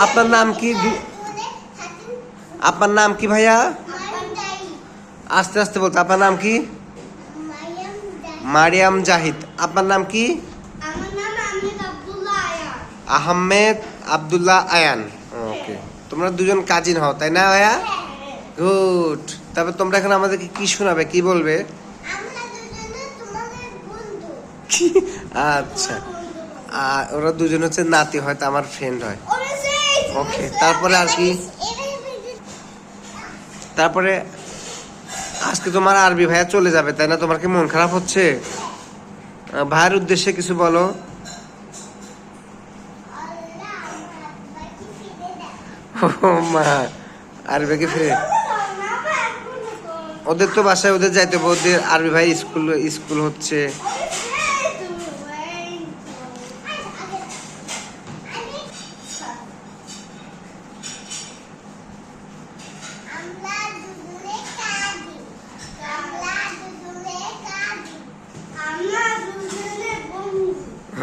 আপনার নাম কি? আপনার নাম কি ভাইয়া? আস্তে আস্তে বলতে। আপনার নাম কি? মারিয়াম জাহিদ। আপনার নাম কি? আহমেদ আব্দুল্লাহ আয়ান। ওকে, তোমরা দুজন কাজিন হও তাই না ভাইয়া? গুড। তারপর তোমরা এখন আমাদেরকে কি শোনাবে, কি বলবে? আচ্ছা, ওরা দুজন হচ্ছে নাতি, হয়তো আমার ফ্রেন্ড হয়। ওকে, তারপরে আর কি? তারপরে আজকে তোমার আরবি ভাইয়া চলে যাবে তাই না? তোমার কি মন খারাপ হচ্ছে? ভাইয়ের উদ্দেশ্যে কিছু বলো। ও মা, আরবি ভাইকে ফিরে ওদের তো বাসায় ওদের যাইতে হবে, ওদের আরবি ভাই স্কুল হচ্ছে।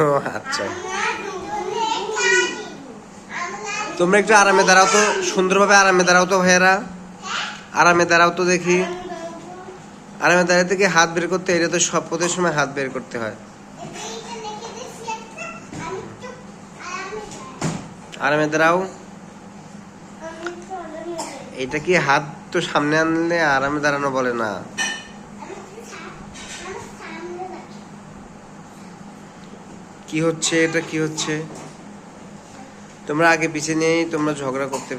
ও আচ্ছা, তোমরা একটু আরামে দাঁড়াও তো, সুন্দরভাবে আরামে দাঁড়াও তো ভাইয়েরা, আরামে দাঁড়াও তো দেখি। আরামে দাঁড়াতে কি হাত বের করতে? এটা তো শপথের সময় হাত বের করতে হয়। আরামে দাঁড়াও। এটা কি হাত তো সামনে আনলে আরামে দাঁড়ানো বলে না। কি হচ্ছে এটা? কি হচ্ছে? তোমরা আগে পিছিয়ে নিয়েই তোমরা ঝগড়া করতে।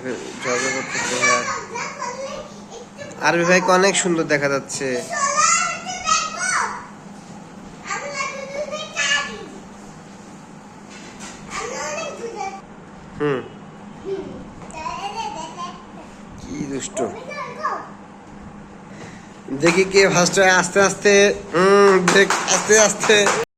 আরবি ভাইকে অনেক সুন্দর দেখা যাচ্ছে। হুম, কি দুষ্ট। দেখি কে ফার্স্ট হয়। আস্তে আস্তে, দেখ, আস্তে আস্তে।